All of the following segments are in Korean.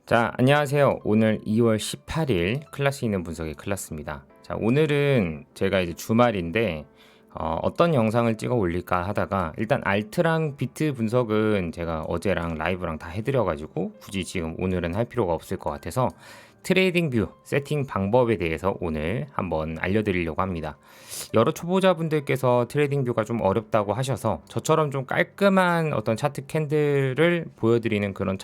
자, 안녕하세요. 오늘 2월 18일 클래스 있는 분석의 클래스입니다. 자, 오늘은 제가 이제 주말인데 어떤 영상을 찍어 올릴까 하다가 일단 알트랑 비트 분석은 제가 어제랑 라이브랑 다 해드려가지고 굳이 지금 오늘은 할 필요가 없을 것 같아서 트레이딩 뷰 세팅 방법에 대해서 오늘 한번 알려드리려고 합니다. 여러 초보자분들께서 트레이딩 뷰가 좀 어렵다고 하셔서 저처럼 좀 깔끔한 어떤 차트 캔들을 보여드리는 그런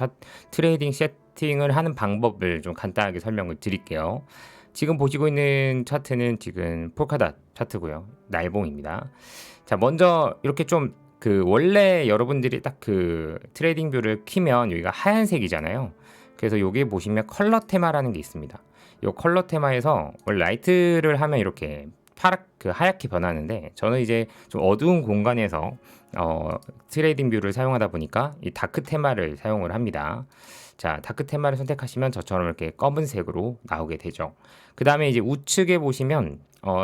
트레이딩 세팅을 하는 방법을 좀 간단하게 설명을 드릴게요. 지금 보시고 있는 차트는 지금 폴카닷 차트고요. 날봉입니다. 자, 먼저 이렇게 좀 원래 여러분들이 딱 그 트레이딩 뷰를 키면 여기가 하얀색이잖아요. 그래서 여기 보시면 컬러 테마라는 게 있습니다. 이 컬러 테마에서 원래 라이트를 하면 이렇게 하얗게 변하는데 저는 이제 좀 어두운 공간에서 트레이딩 뷰를 사용하다 보니까 이 다크 테마를 사용을 합니다. 자, 다크 테마를 선택하시면 저처럼 이렇게 검은색으로 나오게 되죠. 그 다음에 이제 우측에 보시면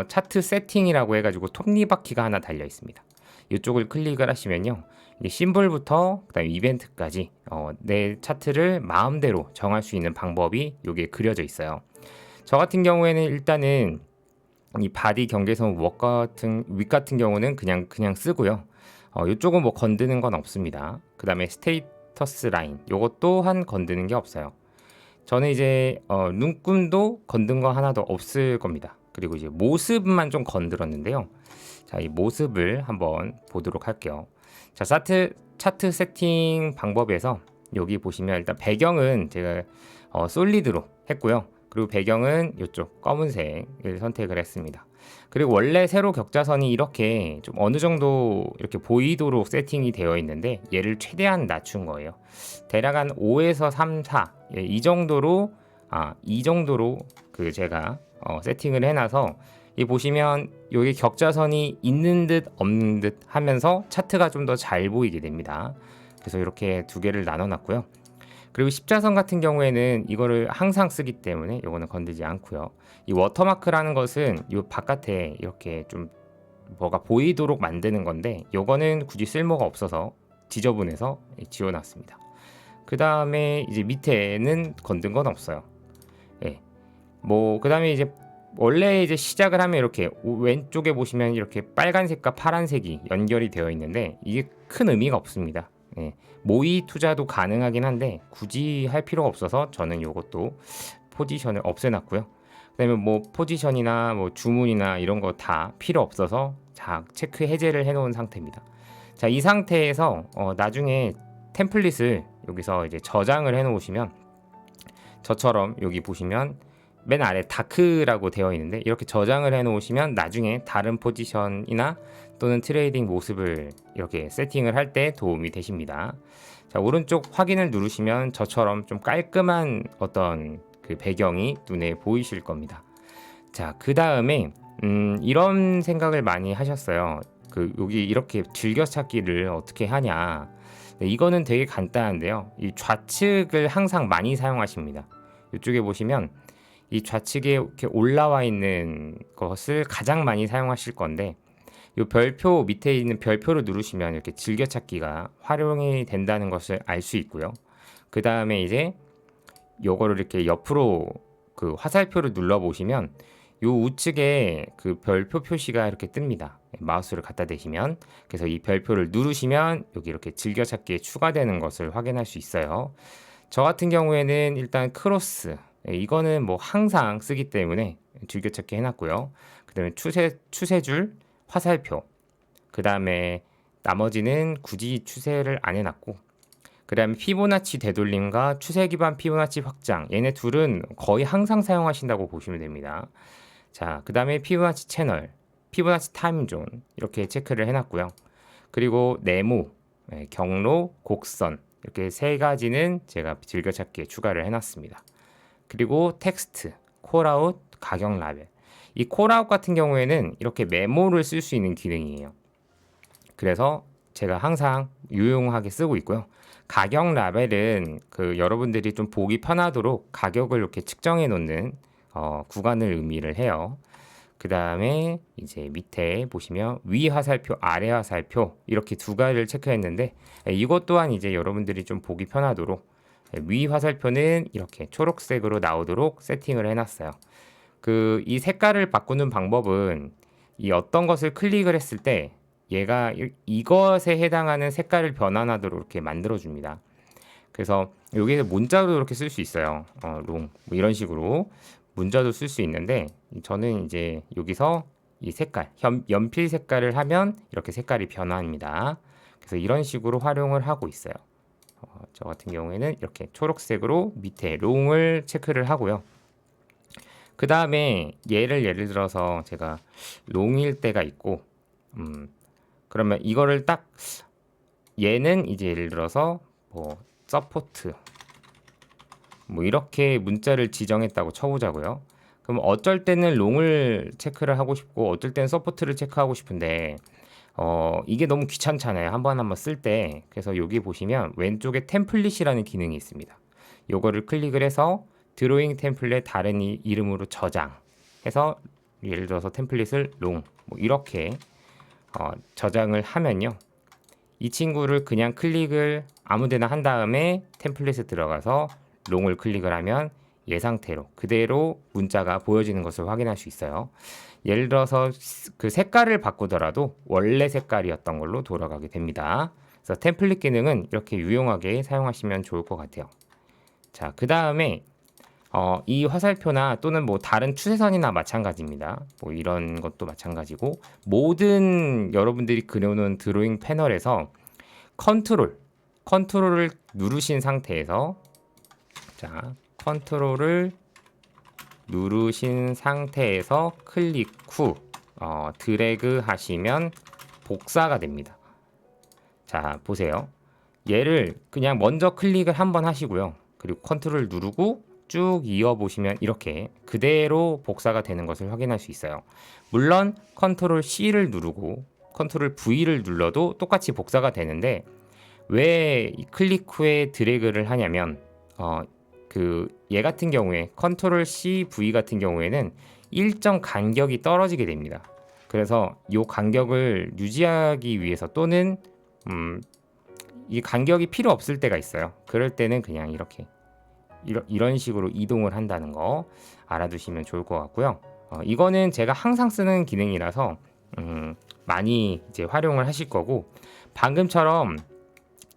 차트 세팅이라고 해가지고 톱니바퀴가 하나 달려 있습니다. 이쪽을 클릭을 하시면요, 이제 심볼부터 그다음에 이벤트까지 내 차트를 마음대로 정할 수 있는 방법이 여기에 그려져 있어요. 저 같은 경우에는 일단은 이 바디 경계선 윗 같은 경우는 그냥 쓰고요. 이쪽은 뭐 건드는 건 없습니다. 그 다음에 스테이터스 라인 요것 또한 건드는 게 없어요. 저는 이제 눈금도 건든 거 하나도 없을 겁니다. 그리고 이제 모습만 좀 건드렸는데요. 자, 이 모습을 한번 보도록 할게요. 자, 차트 세팅 방법에서 여기 보시면 일단 배경은 제가 솔리드로 했고요. 그리고 배경은 이쪽 검은색을 선택을 했습니다. 그리고 원래 세로 격자선이 이렇게 좀 어느 정도 이렇게 보이도록 세팅이 되어 있는데 얘를 최대한 낮춘 거예요. 대략 한 5에서 3, 4 이 정도로 제가 세팅을 해놔서 이 보시면 여기 격자선이 있는 듯 없는 듯 하면서 차트가 좀 더 잘 보이게 됩니다. 그래서 이렇게 두 개를 나눠 놨고요. 그리고 십자선 같은 경우에는 이거를 항상 쓰기 때문에 이거는 건들지 않고요. 이 워터마크라는 것은 이 바깥에 이렇게 좀 뭐가 보이도록 만드는 건데 이거는 굳이 쓸모가 없어서 지저분해서 지워놨습니다. 그 다음에 이제 밑에는 건든 건 없어요. 예. 뭐 그 다음에 이제 원래 이제 시작을 하면 이렇게 왼쪽에 보시면 이렇게 빨간색과 파란색이 연결이 되어 있는데 이게 큰 의미가 없습니다. 예. 모의 투자도 가능하긴 한데 굳이 할 필요가 없어서 저는 이것도 포지션을 없애놨고요. 그다음에 뭐 포지션이나 뭐 주문이나 이런 거 다 필요 없어서 자, 체크 해제를 해놓은 상태입니다. 자, 이 상태에서 나중에 템플릿을 여기서 이제 저장을 해놓으시면 저처럼 여기 보시면 맨 아래 다크라고 되어 있는데 이렇게 저장을 해 놓으시면 나중에 다른 포지션이나 또는 트레이딩 모습을 이렇게 세팅을 할 때 도움이 되십니다. 자, 오른쪽 확인을 누르시면 저처럼 좀 깔끔한 어떤 그 배경이 눈에 보이실 겁니다. 자, 그 다음에 이런 생각을 많이 하셨어요. 여기 이렇게 즐겨찾기를 어떻게 하냐. 네, 이거는 되게 간단한데요. 이 좌측을 항상 많이 사용하십니다. 이쪽에 보시면 이 좌측에 이렇게 올라와 있는 것을 가장 많이 사용하실 건데 이 별표 밑에 있는 별표를 누르시면 이렇게 즐겨찾기가 활용이 된다는 것을 알 수 있고요. 그 다음에 이제 요거를 이렇게 옆으로 그 화살표를 눌러 보시면 요 우측에 그 별표 표시가 이렇게 뜹니다. 마우스를 갖다 대시면 그래서 이 별표를 누르시면 여기 이렇게 즐겨찾기에 추가되는 것을 확인할 수 있어요. 저 같은 경우에는 일단 크로스 이거는 뭐 항상 쓰기 때문에 즐겨찾기 해놨고요. 그 다음에 추세줄, 화살표, 그 다음에 나머지는 굳이 추세를 안 해놨고, 그 다음에 피보나치 되돌림과 추세 기반 피보나치 확장, 얘네 둘은 거의 항상 사용하신다고 보시면 됩니다. 자, 그 다음에 피보나치 채널, 피보나치 타임존 이렇게 체크를 해놨고요. 그리고 네모, 경로, 곡선 이렇게 세 가지는 제가 즐겨찾기에 추가를 해놨습니다. 그리고 텍스트, 콜아웃, 가격 라벨. 이 콜아웃 같은 경우에는 이렇게 메모를 쓸 수 있는 기능이에요. 그래서 제가 항상 유용하게 쓰고 있고요. 가격 라벨은 여러분들이 좀 보기 편하도록 가격을 이렇게 측정해 놓는 구간을 의미를 해요. 그 다음에 이제 밑에 보시면 위 화살표, 아래 화살표 이렇게 두 가지를 체크했는데 이것 또한 이제 여러분들이 좀 보기 편하도록 위 화살표는 이렇게 초록색으로 나오도록 세팅을 해놨어요. 이 색깔을 바꾸는 방법은 이 어떤 것을 클릭을 했을 때 얘가 이것에 해당하는 색깔을 변환하도록 이렇게 만들어 줍니다. 그래서 여기에 문자도 이렇게 쓸 수 있어요. 롱 뭐 이런 식으로 문자도 쓸 수 있는데 저는 이제 여기서 이 색깔 연필 색깔을 하면 이렇게 색깔이 변화합니다. 그래서 이런 식으로 활용을 하고 있어요. 저 같은 경우에는 이렇게 초록색으로 밑에 롱을 체크를 하고요. 그 다음에 예를 들어서 제가 롱일 때가 있고, 그러면 이거를 딱 얘는 이제 예를 들어서 뭐 서포트 뭐 이렇게 문자를 지정했다고 쳐보자고요. 그럼 어쩔 때는 롱을 체크를 하고 싶고 어쩔 때는 서포트를 체크하고 싶은데 이게 너무 귀찮잖아요. 한번 쓸 때. 그래서 여기 보시면 왼쪽에 템플릿이라는 기능이 있습니다. 요거를 클릭을 해서 드로잉 템플릿 다른 이름으로 저장해서 예를 들어서 템플릿을 롱 뭐 이렇게 저장을 하면요. 이 친구를 그냥 클릭을 아무데나 한 다음에 템플릿에 들어가서 롱을 클릭을 하면 얘 상태로 그대로 문자가 보여지는 것을 확인할 수 있어요. 예를 들어서 그 색깔을 바꾸더라도 원래 색깔이었던 걸로 돌아가게 됩니다. 그래서 템플릿 기능은 이렇게 유용하게 사용하시면 좋을 것 같아요. 자, 그 다음에 이 화살표나 또는 뭐 다른 추세선이나 마찬가지입니다. 뭐 이런 것도 마찬가지고 모든 여러분들이 그려놓은 드로잉 패널에서 컨트롤을 누르신 상태에서 컨트롤을 누르신 상태에서 클릭 후 드래그 하시면 복사가 됩니다. 자, 보세요. 얘를 그냥 먼저 클릭을 한번 하시고요. 그리고 컨트롤 누르고 쭉 이어보시면 이렇게 그대로 복사가 되는 것을 확인할 수 있어요. 물론 컨트롤 C를 누르고 컨트롤 V를 눌러도 똑같이 복사가 되는데 왜 클릭 후에 드래그를 하냐면 얘 같은 경우에 컨트롤 C, V 같은 경우에는 일정 간격이 떨어지게 됩니다. 그래서 이 간격을 유지하기 위해서 또는 이 간격이 필요 없을 때가 있어요. 그럴 때는 그냥 이런 식으로 이동을 한다는 거 알아두시면 좋을 것 같고요. 이거는 제가 항상 쓰는 기능이라서 많이 이제 활용을 하실 거고 방금처럼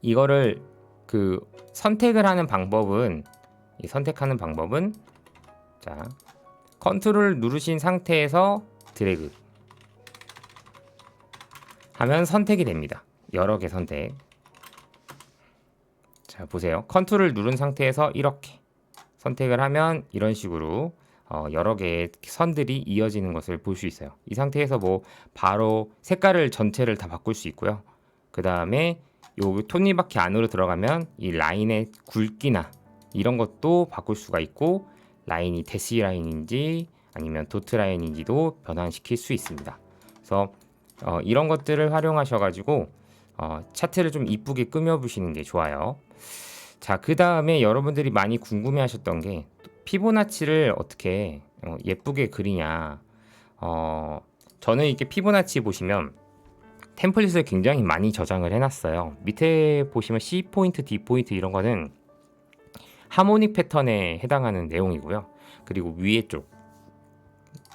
이거를 선택하는 방법은 자, 컨트롤 누르신 상태에서 드래그 하면 선택이 됩니다. 여러 개 선택. 자, 보세요. 컨트롤 누른 상태에서 이렇게 선택을 하면 이런 식으로 여러 개의 선들이 이어지는 것을 볼 수 있어요. 이 상태에서 뭐 바로 색깔을 전체를 다 바꿀 수 있고요. 그 다음에 요 톱니바퀴 안으로 들어가면 이 라인의 굵기나 이런 것도 바꿀 수가 있고 라인이 대시 라인인지 아니면 도트 라인인지도 변환시킬 수 있습니다. 그래서 이런 것들을 활용하셔가지고 차트를 좀 이쁘게 꾸며보시는 게 좋아요. 자, 그 다음에 여러분들이 많이 궁금해하셨던 게 피보나치를 어떻게 예쁘게 그리냐. 저는 이렇게 피보나치 보시면 템플릿을 굉장히 많이 저장을 해놨어요. 밑에 보시면 C 포인트, D 포인트 이런 거는 하모닉 패턴에 해당하는 내용이고요. 그리고 위에 쪽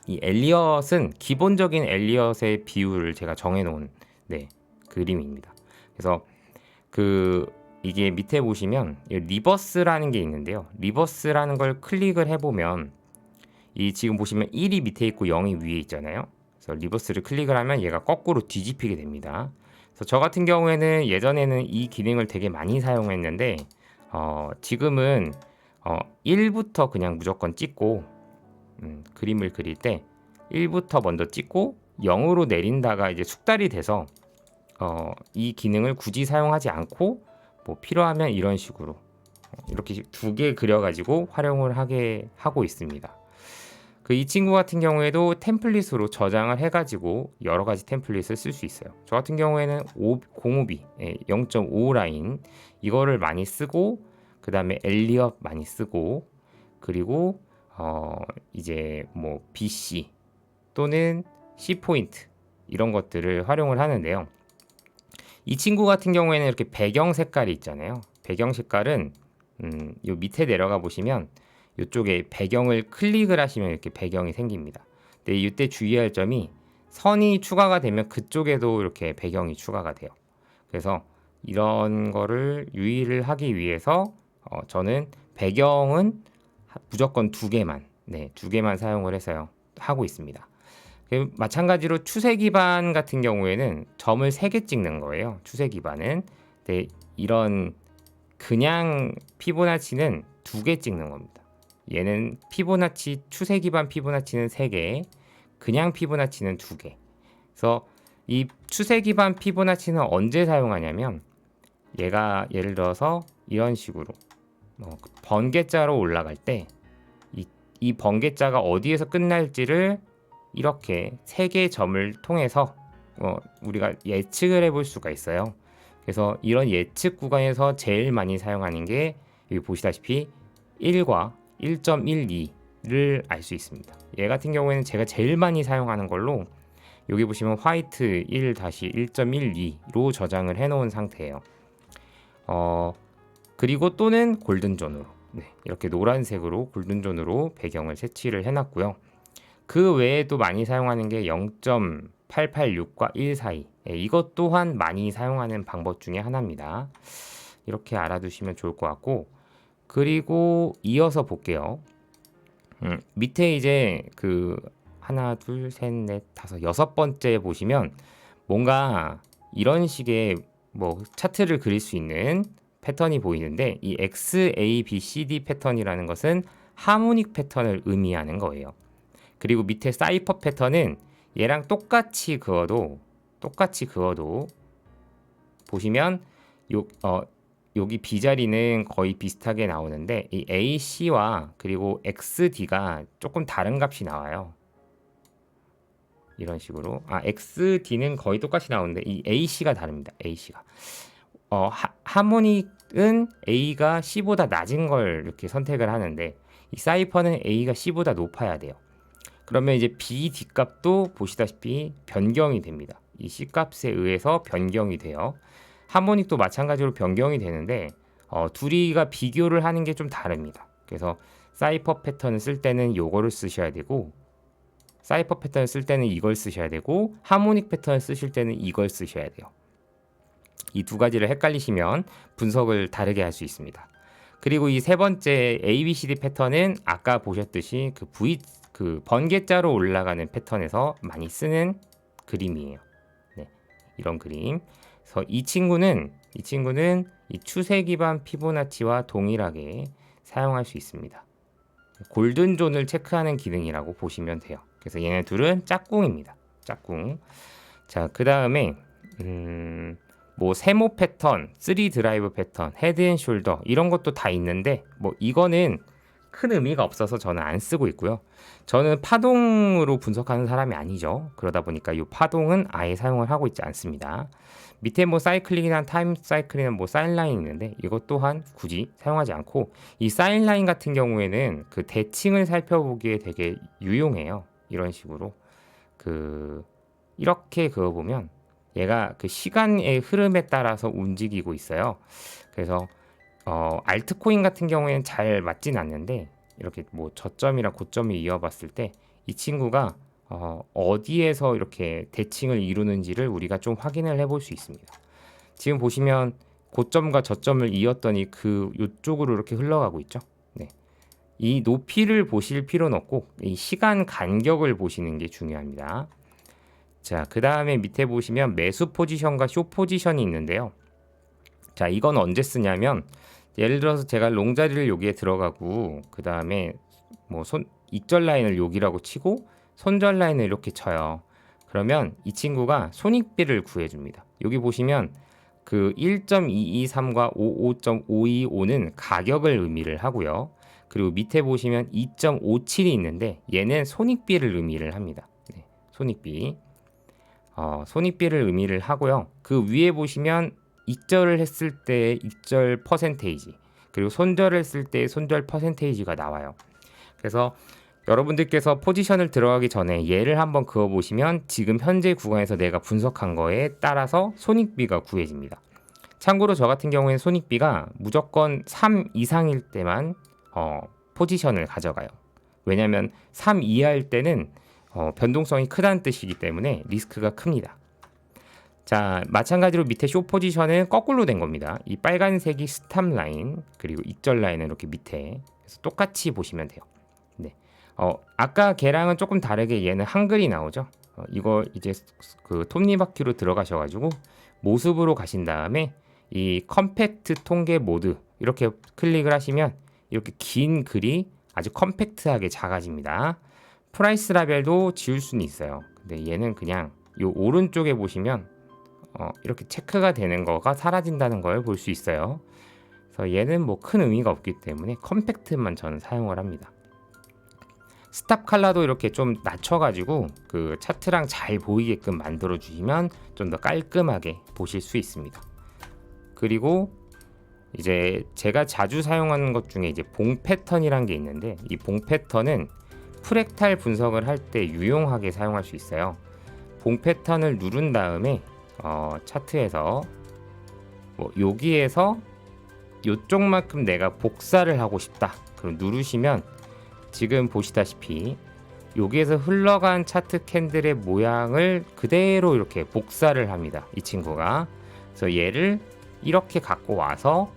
이 엘리엇은 기본적인 엘리엇의 비율을 제가 정해놓은 그림입니다. 그래서 이게 밑에 보시면 리버스라는 게 있는데요. 리버스라는 걸 클릭을 해보면 지금 보시면 1이 밑에 있고 0이 위에 있잖아요. 그래서 리버스를 클릭을 하면 얘가 거꾸로 뒤집히게 됩니다. 그래서 저 같은 경우에는 예전에는 이 기능을 되게 많이 사용했는데 지금은 1부터 그냥 무조건 찍고 그림을 그릴 때 1부터 먼저 찍고 0으로 내린다가 이제 숙달이 돼서 이 기능을 굳이 사용하지 않고 뭐 필요하면 이런 식으로 이렇게 두 개 그려가지고 활용을 하게 하고 있습니다. 이 친구 같은 경우에도 템플릿으로 저장을 해가지고 여러 가지 템플릿을 쓸 수 있어요. 저 같은 경우에는 052, 0.5 라인 이거를 많이 쓰고 그 다음에 엘리엇 많이 쓰고 그리고 이제 뭐 BC 또는 C 포인트 이런 것들을 활용을 하는데요. 이 친구 같은 경우에는 이렇게 배경 색깔이 있잖아요. 배경 색깔은 요 밑에 내려가 보시면 이쪽에 배경을 클릭을 하시면 이렇게 배경이 생깁니다. 근데 이때 주의할 점이 선이 추가가 되면 그쪽에도 이렇게 배경이 추가가 돼요. 그래서 이런 거를 유의를 하기 위해서 저는 배경은 무조건 두 개만, 두 개만 사용을 해서요 하고 있습니다. 마찬가지로 추세 기반 같은 경우에는 점을 3개 찍는 거예요. 추세 기반은. 근데 이런 그냥 피보나치는 2개 찍는 겁니다. 얘는 피보나치 추세 기반 피보나치는 3개, 그냥 피보나치는 2개. 그래서 이 추세 기반 피보나치는 언제 사용하냐면 얘가 예를 들어서 이런 식으로 번개자로 올라갈 때 이 번개자가 어디에서 끝날지를 이렇게 3개의 점을 통해서 우리가 예측을 해볼 수가 있어요. 그래서 이런 예측 구간에서 제일 많이 사용하는 게 여기 보시다시피 1과 1.12를 알 수 있습니다. 얘 같은 경우에는 제가 제일 많이 사용하는 걸로 여기 보시면 화이트 1-1.12로 저장을 해 놓은 상태예요. 그리고 또는 골든존으로 이렇게 노란색으로 골든존으로 배경을 색칠을 해놨고요. 그 외에도 많이 사용하는 게 0.886과 1 사이, 이것 또한 많이 사용하는 방법 중에 하나입니다. 이렇게 알아두시면 좋을 것 같고, 그리고 이어서 볼게요. 밑에 이제 그 하나, 둘, 셋, 넷, 다섯, 6번째 보시면 뭔가 이런 식의 뭐 차트를 그릴 수 있는 패턴이 보이는데, 이 X, A, B, C, D 패턴이라는 것은 하모닉 패턴을 의미하는 거예요. 그리고 밑에 사이퍼 패턴은 얘랑 똑같이 그어도 보시면 여기 B 자리는 거의 비슷하게 나오는데 이 A, C와 그리고 X, D가 조금 다른 값이 나와요. 이런 식으로 X, D는 거의 똑같이 나오는데 이 A, C가 다릅니다. A, C가 하모닉은 A가 C보다 낮은 걸 이렇게 선택을 하는데 이 사이퍼는 A가 C보다 높아야 돼요. 그러면 이제 B, D 값도 보시다시피 변경이 됩니다. 이 C 값에 의해서 변경이 돼요. 하모닉도 마찬가지로 변경이 되는데 둘이가 비교를 하는 게 좀 다릅니다. 그래서 사이퍼 패턴을 쓸 때는 요거를 쓰셔야 되고, 사이퍼 패턴을 쓸 때는 이걸 쓰셔야 되고, 하모닉 패턴을 쓰실 때는 이걸 쓰셔야 돼요. 이 두 가지를 헷갈리시면 분석을 다르게 할 수 있습니다. 그리고 이 세 번째 ABCD 패턴은 아까 보셨듯이 그 번개자로 올라가는 패턴에서 많이 쓰는 그림이에요. 이런 그림. 그래서 이 친구는 이 추세 기반 피보나치와 동일하게 사용할 수 있습니다. 골든존을 체크하는 기능이라고 보시면 돼요. 그래서 얘네 둘은 짝꿍입니다. 짝꿍. 자, 그 다음에 뭐 세모 패턴, 3 드라이브 패턴, 헤드 앤 숄더 이런 것도 다 있는데 뭐 이거는 큰 의미가 없어서 저는 안 쓰고 있고요. 저는 파동으로 분석하는 사람이 아니죠. 그러다 보니까 이 파동은 아예 사용을 하고 있지 않습니다. 밑에 뭐 사이클링이나 타임 사이클이나 뭐 사인라인 있는데 이것 또한 굳이 사용하지 않고, 이 사인라인 같은 경우에는 그 대칭을 살펴보기에 되게 유용해요. 이런 식으로 이렇게 그어보면 얘가 그 시간의 흐름에 따라서 움직이고 있어요. 그래서 알트코인 같은 경우에는 잘 맞진 않는데 이렇게 뭐 저점이랑 고점을 이어봤을 때 이 친구가 어디에서 이렇게 대칭을 이루는지를 우리가 좀 확인을 해볼 수 있습니다. 지금 보시면 고점과 저점을 이었더니 그 이쪽으로 이렇게 흘러가고 있죠. 이 높이를 보실 필요는 없고 이 시간 간격을 보시는 게 중요합니다. 자, 그 다음에 밑에 보시면 매수 포지션과 쇼 포지션이 있는데요. 자, 이건 언제 쓰냐면 예를 들어서 제가 롱자리를 여기에 들어가고 그 다음에 뭐 익절 라인을 여기라고 치고 손절 라인을 이렇게 쳐요. 그러면 이 친구가 손익비를 구해줍니다. 여기 보시면 그 1.223과 55.525는 가격을 의미를 하고요. 그리고 밑에 보시면 2.57이 있는데 얘는 손익비를 의미를 합니다. 손익비. 손익비를 의미를 하고요. 그 위에 보시면 익절을 했을 때 익절 퍼센테이지, 그리고 손절을 했을 때 손절 퍼센테이지가 나와요. 그래서 여러분들께서 포지션을 들어가기 전에 얘를 한번 그어보시면 지금 현재 구간에서 내가 분석한 거에 따라서 손익비가 구해집니다. 참고로 저 같은 경우에는 손익비가 무조건 3 이상일 때만 포지션을 가져가요. 왜냐하면 3 이하일 때는 변동성이 크다는 뜻이기 때문에 리스크가 큽니다. 자, 마찬가지로 밑에 숏 포지션은 거꾸로 된 겁니다. 이 빨간색이 스탑 라인, 그리고 익절 라인은 이렇게 밑에. 그래서 똑같이 보시면 돼요. 네. 아까 걔랑은 조금 다르게 얘는 한글이 나오죠. 이거 이제 그 톱니바퀴로 들어가셔가지고 모습으로 가신 다음에 이 컴팩트 통계 모드 이렇게 클릭을 하시면 이렇게 긴 글이 아주 컴팩트하게 작아집니다. 프라이스 라벨도 지울 수는 있어요. 근데 얘는 그냥 요 오른쪽에 보시면 이렇게 체크가 되는 거가 사라진다는 걸 볼 수 있어요. 그래서 얘는 뭐 큰 의미가 없기 때문에 컴팩트만 저는 사용을 합니다. 스탑 컬러도 이렇게 좀 낮춰가지고 그 차트랑 잘 보이게끔 만들어 주시면 좀 더 깔끔하게 보실 수 있습니다. 그리고 이제 제가 자주 사용하는 것 중에 이제 봉 패턴이란 게 있는데, 이 봉 패턴은 프랙탈 분석을 할 때 유용하게 사용할 수 있어요. 봉 패턴을 누른 다음에 차트에서 뭐 여기에서 요쪽만큼 내가 복사를 하고 싶다. 그럼 누르시면 지금 보시다시피 여기에서 흘러간 차트 캔들의 모양을 그대로 이렇게 복사를 합니다. 이 친구가. 그래서 얘를 이렇게 갖고 와서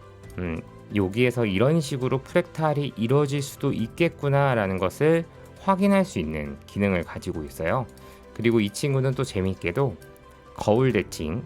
여기에서 이런 식으로 프랙탈이 이루어질 수도 있겠구나 라는 것을 확인할 수 있는 기능을 가지고 있어요. 그리고 이 친구는 또 재미있게도 거울 대칭,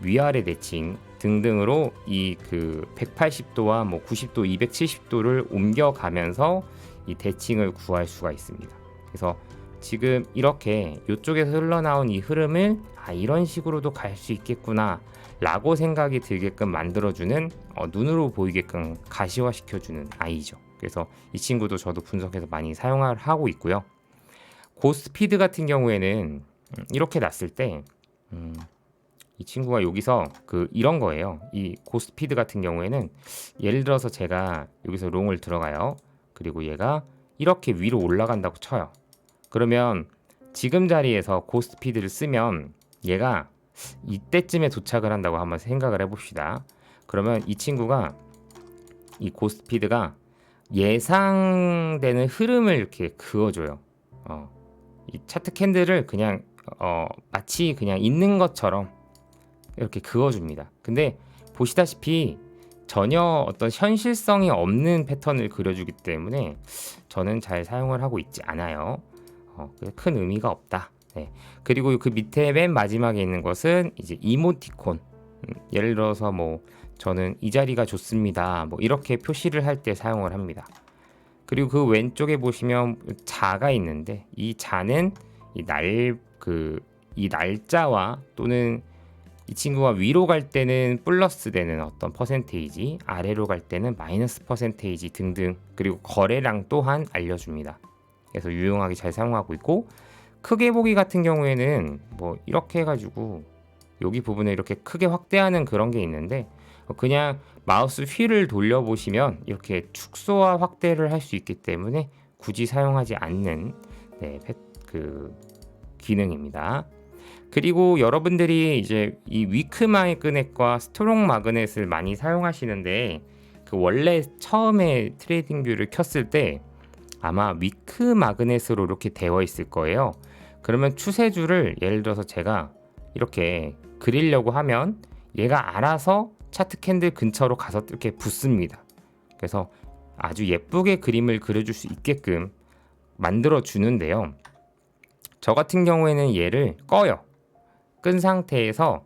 위아래 대칭 등등으로 이 그 180도와 뭐 90도, 270도를 옮겨가면서 이 대칭을 구할 수가 있습니다. 그래서 지금 이렇게 이쪽에서 흘러나온 이 흐름을 이런 식으로도 갈 수 있겠구나 라고 생각이 들게끔 만들어주는 눈으로 보이게끔 가시화시켜주는 아이죠. 그래서 이 친구도 저도 분석해서 많이 사용을 하고 있고요. 고스피드 같은 경우에는 이렇게 놨을 때 이 친구가 여기서 이런 거예요. 이 고스피드 같은 경우에는 예를 들어서 제가 여기서 롱을 들어가요. 그리고 얘가 이렇게 위로 올라간다고 쳐요. 그러면 지금 자리에서 고스피드를 쓰면 얘가 이때쯤에 도착을 한다고 한번 생각을 해봅시다. 그러면 이 친구가 이 고스피드가 예상되는 흐름을 이렇게 그어줘요. 이 차트 캔들을 그냥 마치 그냥 있는 것처럼 이렇게 그어줍니다. 근데 보시다시피 전혀 어떤 현실성이 없는 패턴을 그려주기 때문에 저는 잘 사용을 하고 있지 않아요. 큰 의미가 없다. 네. 그리고 그 밑에 맨 마지막에 있는 것은 이제 이모티콘. 예를 들어서 뭐 저는 이 자리가 좋습니다. 뭐 이렇게 표시를 할 때 사용을 합니다. 그리고 그 왼쪽에 보시면 자가 있는데 이 자는 이 날짜와 또는 이 친구가 위로 갈 때는 플러스 되는 어떤 퍼센테이지, 아래로 갈 때는 마이너스 퍼센테이지 등등, 그리고 거래량 또한 알려줍니다. 그래서 유용하게 잘 사용하고 있고, 크게 보기 같은 경우에는 뭐 이렇게 해가지고 여기 부분을 이렇게 크게 확대하는 그런 게 있는데, 그냥 마우스 휠을 돌려보시면 이렇게 축소와 확대를 할 수 있기 때문에 굳이 사용하지 않는 그 기능입니다. 그리고 여러분들이 이제 이 위크 마그넷과 스트롱 마그넷을 많이 사용하시는데, 원래 처음에 트레이딩 뷰를 켰을 때 아마 위크 마그넷으로 이렇게 되어 있을 거예요. 그러면 추세줄을 예를 들어서 제가 이렇게 그리려고 하면 얘가 알아서 차트 캔들 근처로 가서 이렇게 붙습니다. 그래서 아주 예쁘게 그림을 그려줄 수 있게끔 만들어 주는데요. 저 같은 경우에는 얘를 꺼요. 끈 상태에서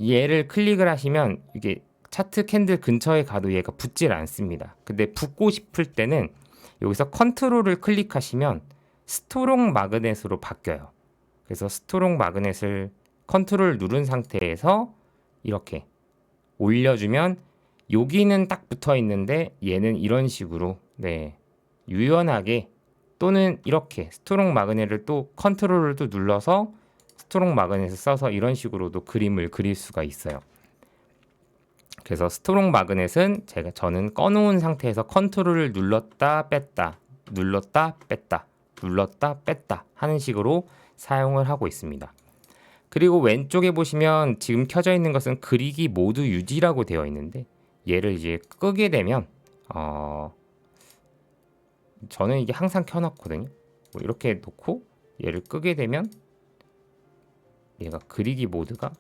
얘를 클릭을 하시면 이게 차트 캔들 근처에 가도 얘가 붙질 않습니다. 근데 붙고 싶을 때는 여기서 컨트롤을 클릭하시면 스트롱 마그넷으로 바뀌어요. 그래서 스트롱 마그넷을 컨트롤 누른 상태에서 이렇게 올려주면 여기는 딱 붙어 있는데 얘는 이런 식으로 유연하게, 또는 이렇게 스트롱 마그넷을 또 컨트롤을 또 눌러서 스트롱 마그넷을 써서 이런 식으로도 그림을 그릴 수가 있어요. 그래서 스트롱 마그넷은 저는 꺼놓은 상태에서 컨트롤을 눌렀다 뺐다 눌렀다 뺐다 눌렀다 뺐다 하는 식으로 사용을 하고 있습니다. 그리고 왼쪽에 보시면 지금 켜져 있는 것은 그리기 모두 유지라고 되어 있는데 얘를 이제 끄게 되면 저는 이게 항상 켜놨거든요. 뭐 이렇게 놓고 얘를 끄게 되면 얘가 그리기 모드가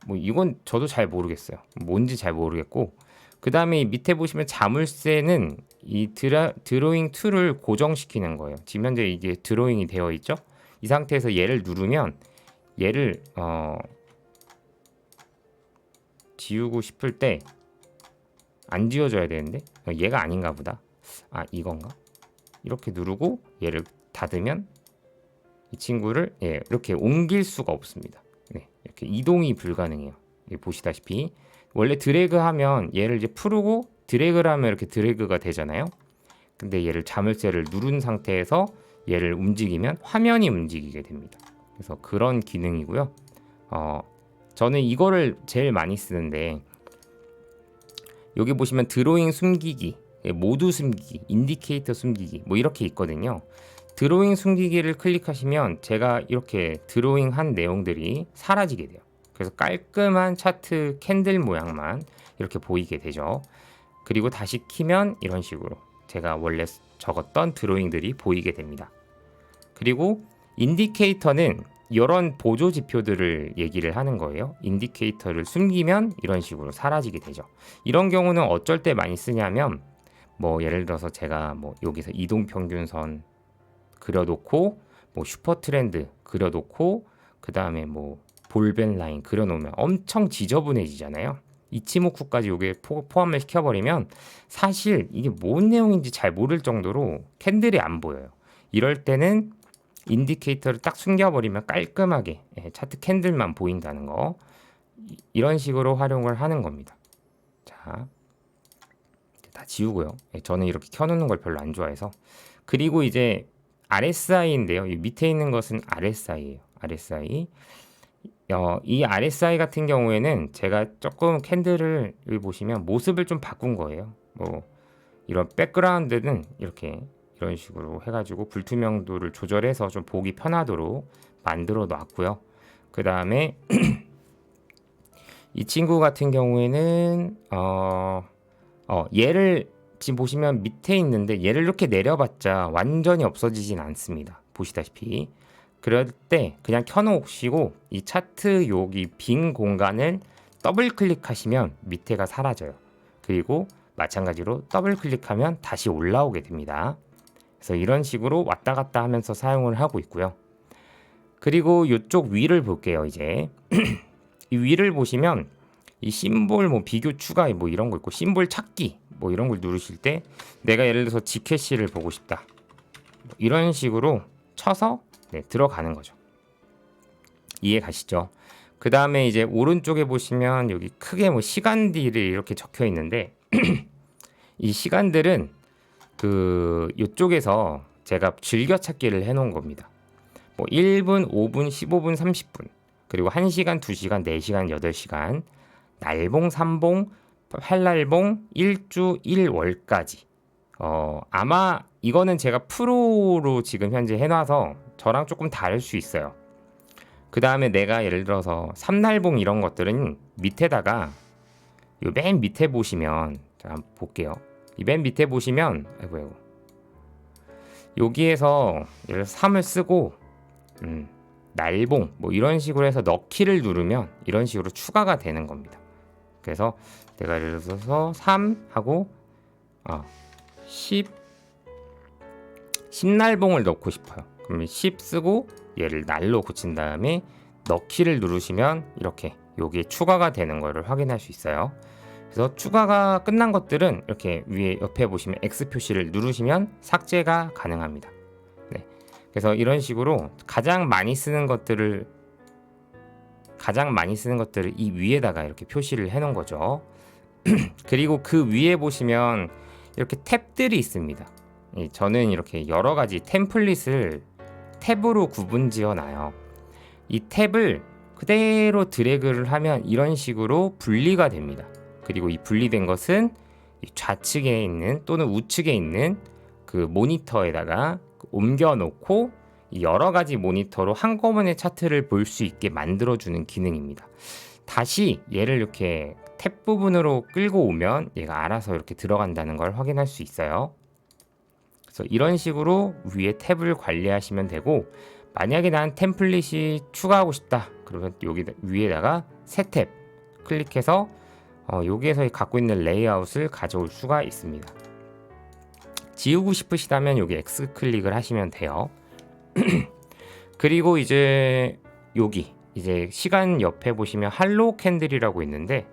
뭐 이건 저도 잘 모르겠어요. 뭔지 잘 모르겠고, 그 다음에 밑에 보시면 자물쇠는 이 드로잉 툴을 고정시키는 거예요. 지금 현재 이게 드로잉이 되어 있죠. 이 상태에서 얘를 누르면 얘를 지우고 싶을 때 안 지워져야 되는데 얘가 아닌가 보다. 이건가? 이렇게 누르고 얘를 닫으면 이 친구를 이렇게 옮길 수가 없습니다. 네, 이렇게 이동이 불가능해요. 보시다시피 원래 드래그하면 얘를 이제 풀고 드래그를 하면 이렇게 드래그가 되잖아요. 근데 얘를 자물쇠를 누른 상태에서 얘를 움직이면 화면이 움직이게 됩니다. 그래서 그런 기능이고요. 저는 이거를 제일 많이 쓰는데, 여기 보시면 드로잉 숨기기, 모두 숨기기, 인디케이터 숨기기 뭐 이렇게 있거든요. 드로잉 숨기기를 클릭하시면 제가 이렇게 드로잉한 내용들이 사라지게 돼요. 그래서 깔끔한 차트 캔들 모양만 이렇게 보이게 되죠. 그리고 다시 키면 이런 식으로 제가 원래 적었던 드로잉들이 보이게 됩니다. 그리고 인디케이터는 이런 보조 지표들을 얘기를 하는 거예요. 인디케이터를 숨기면 이런 식으로 사라지게 되죠. 이런 경우는 어쩔 때 많이 쓰냐면 뭐 예를 들어서 제가 뭐 여기서 이동평균선 그려놓고 뭐 슈퍼트렌드 그려놓고 그 다음에 뭐 볼벤 라인 그려놓으면 엄청 지저분해지잖아요. 이치모쿠까지 요게 포함을 시켜버리면 사실 이게 뭔 내용인지 잘 모를 정도로 캔들이 안 보여요. 이럴 때는 인디케이터를 딱 숨겨버리면 깔끔하게 차트 캔들만 보인다는 거, 이런 식으로 활용을 하는 겁니다. 자, 다 지우고요. 저는 이렇게 켜놓는 걸 별로 안 좋아해서. 그리고 이제 RSI인데요. 이 밑에 있는 것은 RSI예요. RSI. 이 RSI 같은 경우에는 제가 조금 캔들을 여기 보시면 모습을 좀 바꾼 거예요. 뭐 이런 백그라운드는 이렇게 이런 식으로 해가지고 불투명도를 조절해서 좀 보기 편하도록 만들어 놨고요. 그 다음에 이 친구 같은 경우에는 얘를 지금 보시면 밑에 있는데 얘를 이렇게 내려봤자 완전히 없어지진 않습니다. 보시다시피 그럴 때 그냥 켜놓으시고 이 차트 여기 빈 공간을 더블 클릭하시면 밑에가 사라져요. 그리고 마찬가지로 더블 클릭하면 다시 올라오게 됩니다. 그래서 이런 식으로 왔다 갔다 하면서 사용을 하고 있고요. 그리고 이쪽 위를 볼게요. 이제 이 위를 보시면 이 심볼 뭐 비교 추가 뭐 이런 거 있고 심볼 찾기 뭐 이런 걸 누르실 때 내가 예를 들어서 G캐시를 보고 싶다 뭐 이런 식으로 쳐서 들어가는 거죠. 이해 가시죠? 그 다음에 이제 오른쪽에 보시면 여기 크게 뭐 시간들이 이렇게 적혀 있는데 이 시간들은 그 이쪽에서 제가 즐겨찾기를 해놓은 겁니다. 뭐 1분, 5분, 15분, 30분, 그리고 1시간, 2시간, 4시간, 8시간, 날봉, 삼봉, 팔날봉, 1주, 1월까지. 아마 이거는 제가 프로로 지금 현재 해놔서 저랑 조금 다를 수 있어요. 그 다음에 내가 예를 들어서 3날봉 이런 것들은 밑에다가 요 맨 밑에 보시면 자 한번 볼게요. 이 맨 밑에 보시면 아이고 여기에서 예를 들어서 3을 쓰고 날봉 뭐 이런 식으로 해서 넣기를 누르면 이런 식으로 추가가 되는 겁니다. 그래서 내가 예를 들어서 3 하고 10날봉을 넣고 싶어요. 그러면 10 쓰고 얘를 날로 고친 다음에 넣기를 누르시면 이렇게 여기에 추가가 되는 것을 확인할 수 있어요. 그래서 추가가 끝난 것들은 이렇게 위에 옆에 보시면 X 표시를 누르시면 삭제가 가능합니다. 네. 그래서 이런 식으로 가장 많이 쓰는 것들을 이 위에다가 이렇게 표시를 해 놓은 거죠. 그리고 그 위에 보시면 이렇게 탭들이 있습니다. 저는 이렇게 여러 가지 템플릿을 탭으로 구분 지어 놔요. 이 탭을 그대로 드래그를 하면 이런 식으로 분리가 됩니다. 그리고 이 분리된 것은 좌측에 있는 또는 우측에 있는 그 모니터에다가 옮겨 놓고 이 여러 가지 모니터로 한꺼번에 차트를 볼 수 있게 만들어주는 기능입니다. 다시 얘를 이렇게 탭 부분으로 끌고 오면 얘가 알아서 이렇게 들어간다는 걸 확인할 수 있어요. 그래서 이런 식으로 위에 탭을 관리하시면 되고, 만약에 난 템플릿이 추가하고 싶다 그러면 여기 위에다가 새 탭 클릭해서 여기에서 갖고 있는 레이아웃을 가져올 수가 있습니다. 지우고 싶으시다면 여기 X 클릭을 하시면 돼요. 그리고 이제 여기 이제 시간 옆에 보시면 할로우 캔들이라고 있는데,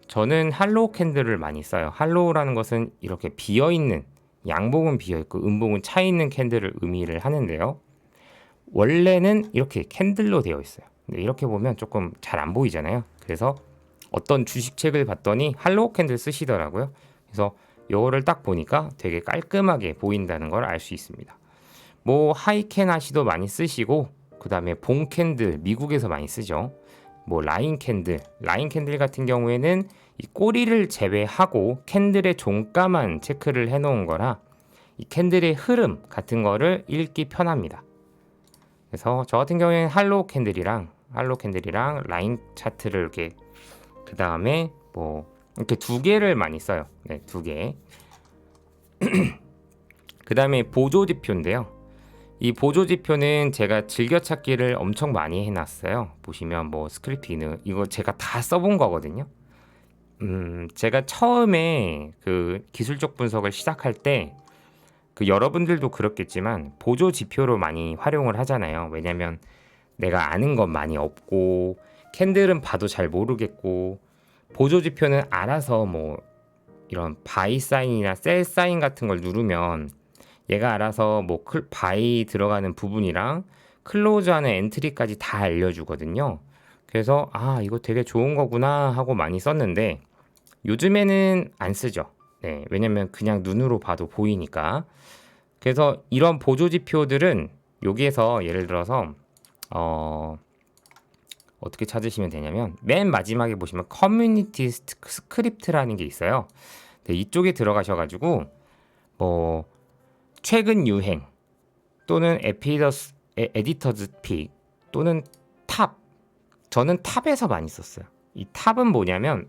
저는 할로우 캔들을 많이 써요. 할로우라는 것은 이렇게 비어있는, 양복은 비어있고 음복은 차있는 캔들을 의미를 하는데요. 원래는 이렇게 캔들로 되어 있어요. 근데 이렇게 보면 조금 잘 안 보이잖아요. 그래서 어떤 주식책을 봤더니 할로우 캔들 쓰시더라고요. 그래서 요거를 딱 보니까 되게 깔끔하게 보인다는 걸 알 수 있습니다. 뭐 하이캔 하시도 많이 쓰시고, 그 다음에 봉 캔들 미국에서 많이 쓰죠. 뭐 라인 캔들 같은 경우에는 이 꼬리를 제외하고 캔들의 종가만 체크를 해 놓은 거라 이 캔들의 흐름 같은 거를 읽기 편합니다. 그래서 저 같은 경우에는 할로우 캔들이랑 라인 차트를 이렇게, 그 다음에 뭐 이렇게 두 개를 많이 써요. 네, 두 개. 그 다음에 보조지표인데요. 이 보조지표는 제가 즐겨찾기를 엄청 많이 해놨어요. 보시면 뭐 스크립트는 이거 제가 다 써본 거거든요. 제가 처음에 그 기술적 분석을 시작할 때, 그 여러분들도 그렇겠지만 보조지표로 많이 활용을 하잖아요. 왜냐면 내가 아는 건 많이 없고 캔들은 봐도 잘 모르겠고, 보조지표는 알아서 뭐 이런 바이 사인이나 셀 사인 같은 걸 누르면 얘가 알아서 뭐 바이 들어가는 부분이랑 클로즈하는 엔트리까지 다 알려주거든요. 그래서 이거 되게 좋은 거구나 하고 많이 썼는데 요즘에는 안 쓰죠. 네, 왜냐면 그냥 눈으로 봐도 보이니까. 그래서 이런 보조지표들은 여기에서 예를 들어서 어떻게 찾으시면 되냐면, 맨 마지막에 보시면 커뮤니티 스크립트라는 게 있어요. 네, 이쪽에 들어가셔가지고 뭐 최근 유행 또는 에디터즈 픽 또는 탑, 저는 탑에서 많이 썼어요. 이 탑은 뭐냐면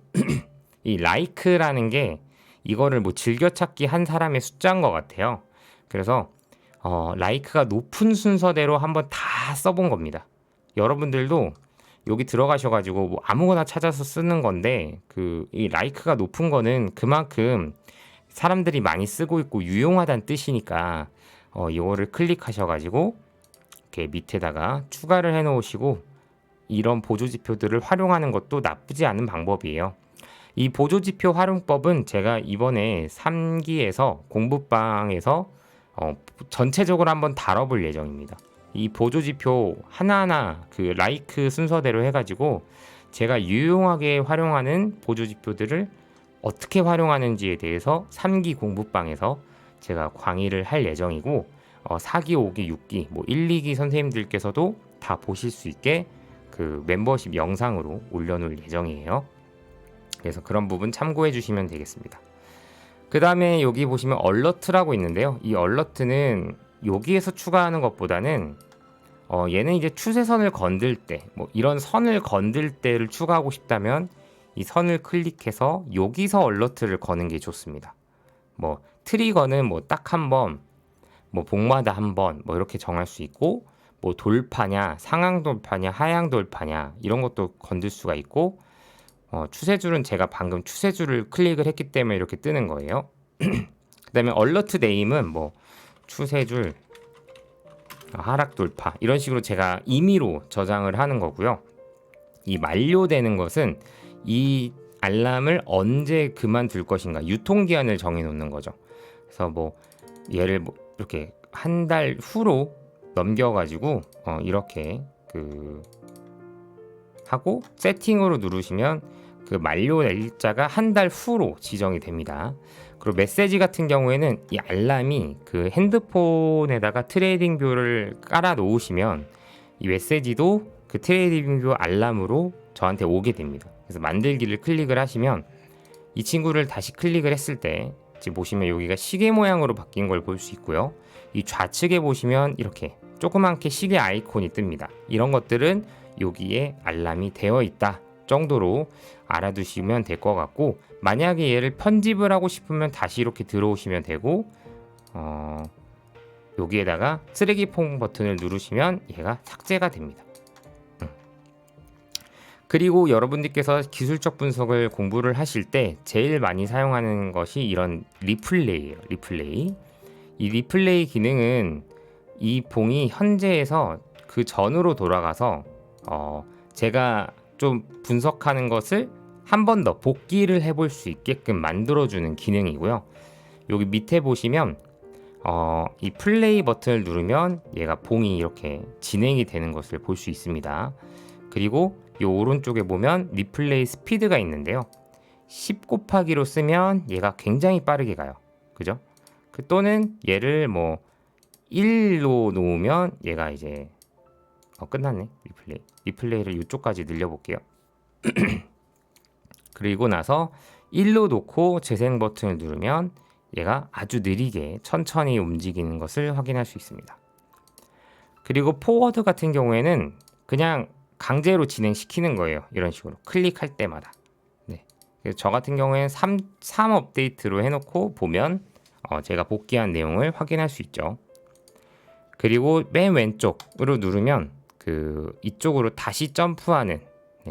이 라이크라는 게 이거를 뭐 즐겨찾기 한 사람의 숫자인 것 같아요. 그래서 라이크가 높은 순서대로 한번 다 써본 겁니다. 여러분들도 여기 들어가셔가지고 뭐 아무거나 찾아서 쓰는 건데, 이 라이크가 높은 거는 그만큼 사람들이 많이 쓰고 있고 유용하다는 뜻이니까 이거를 클릭하셔가지고 이렇게 밑에다가 추가를 해 놓으시고, 이런 보조지표들을 활용하는 것도 나쁘지 않은 방법이에요. 이 보조지표 활용법은 제가 이번에 3기에서 공부방에서 전체적으로 한번 다뤄볼 예정입니다. 이 보조지표 하나하나 그 라이크 순서대로 해가지고 제가 유용하게 활용하는 보조지표들을 어떻게 활용하는지에 대해서 3기 공부방에서 제가 강의를 할 예정이고, 4기, 5기, 6기, 뭐 1, 2기 선생님들께서도 다 보실 수 있게 그 멤버십 영상으로 올려놓을 예정이에요. 그래서 그런 부분 참고해 주시면 되겠습니다. 그 다음에 여기 보시면 얼러트라고 있는데요. 이 얼러트는 여기에서 추가하는 것보다는 얘는 이제 추세선을 건들 때, 뭐 이런 선을 건들 때를 추가하고 싶다면 이 선을 클릭해서 여기서 얼러트를 거는 게 좋습니다. 뭐 트리거는 뭐 딱 한 번, 뭐 복마다 한 번, 뭐 이렇게 정할 수 있고, 뭐 돌파냐, 상향 돌파냐, 하향 돌파냐 이런 것도 건들 수가 있고, 추세줄은 제가 방금 추세줄을 클릭을 했기 때문에 이렇게 뜨는 거예요. 그 다음에 얼러트 네임은 뭐 추세줄, 하락 돌파 이런 식으로 제가 임의로 저장을 하는 거고요. 이 만료되는 것은 이 알람을 언제 그만둘 것인가, 유통기한을 정해 놓는 거죠. 그래서 뭐 얘를 뭐 이렇게 한 달 후로 넘겨가지고 이렇게 하고 세팅으로 누르시면 그 만료 날짜가 한 달 후로 지정이 됩니다. 그리고 메시지 같은 경우에는 이 알람이 그 핸드폰에다가 트레이딩 뷰를 깔아 놓으시면 이 메시지도 그 트레이딩 뷰 알람으로 저한테 오게 됩니다. 그래서 만들기를 클릭을 하시면 이 친구를 다시 클릭을 했을 때 지금 보시면 여기가 시계 모양으로 바뀐 걸 볼 수 있고요. 이 좌측에 보시면 이렇게 조그맣게 시계 아이콘이 뜹니다. 이런 것들은 여기에 알람이 되어 있다 정도로 알아두시면 될 것 같고, 만약에 얘를 편집을 하고 싶으면 다시 이렇게 들어오시면 되고, 여기에다가 쓰레기통 버튼을 누르시면 얘가 삭제가 됩니다. 그리고 여러분들께서 기술적 분석을 공부를 하실 때 제일 많이 사용하는 것이 이런 리플레이예요. 리플레이. 이 리플레이 기능은 이 봉이 현재에서 그 전으로 돌아가서 제가 좀 분석하는 것을 한 번 더 복기를 해볼 수 있게끔 만들어주는 기능이고요. 여기 밑에 보시면 이 플레이 버튼을 누르면 얘가 봉이 이렇게 진행이 되는 것을 볼 수 있습니다. 그리고 이 오른쪽에 보면 리플레이 스피드가 있는데요. 10 곱하기로 쓰면 얘가 굉장히 빠르게 가요. 그죠? 또는 얘를 뭐 1로 놓으면 얘가 이제 끝났네. 리플레이를 이쪽까지 늘려볼게요. 그리고 나서 1로 놓고 재생 버튼을 누르면 얘가 아주 느리게 천천히 움직이는 것을 확인할 수 있습니다. 그리고 포워드 같은 경우에는 그냥 강제로 진행시키는 거예요. 이런 식으로 클릭할 때마다. 네. 그래서 저 같은 경우에는 3 업데이트로 해놓고 보면 제가 복귀한 내용을 확인할 수 있죠. 그리고 맨 왼쪽으로 누르면 이쪽으로 다시 점프하는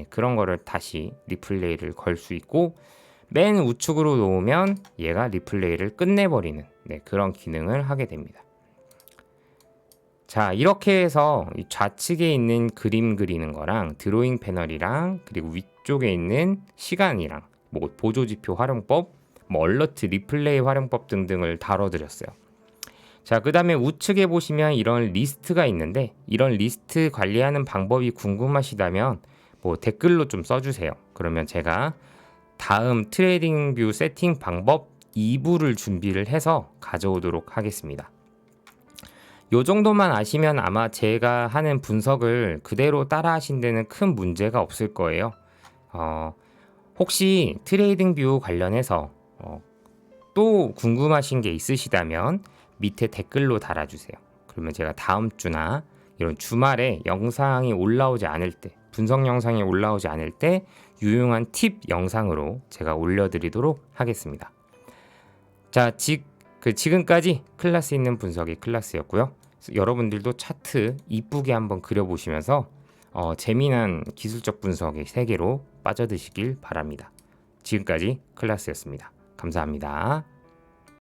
그런 거를 다시 리플레이를 걸 수 있고, 맨 우측으로 놓으면 얘가 리플레이를 끝내버리는 그런 기능을 하게 됩니다. 자, 이렇게 해서 좌측에 있는 그림 그리는 거랑 드로잉 패널이랑 그리고 위쪽에 있는 시간이랑 뭐 보조지표 활용법, 뭐 얼러트 리플레이 활용법 등등을 다뤄드렸어요. 자, 그 다음에 우측에 보시면 이런 리스트가 있는데, 이런 리스트 관리하는 방법이 궁금하시다면 뭐 댓글로 좀 써주세요. 그러면 제가 다음 트레이딩 뷰 세팅 방법 2부를 준비를 해서 가져오도록 하겠습니다. 요 정도만 아시면 아마 제가 하는 분석을 그대로 따라 하신 데는 큰 문제가 없을 거예요. 혹시 트레이딩 뷰 관련해서 또 궁금하신 게 있으시다면 밑에 댓글로 달아주세요. 그러면 제가 다음 주나 이런 주말에 영상이 올라오지 않을 때, 분석 영상이 올라오지 않을 때 유용한 팁 영상으로 제가 올려드리도록 하겠습니다. 자, 지금까지 클라스 있는 분석의 클라스였고요. 여러분들도 차트 이쁘게 한번 그려보시면서 재미난 기술적 분석의 세계로 빠져드시길 바랍니다. 지금까지 클라스였습니다. 감사합니다.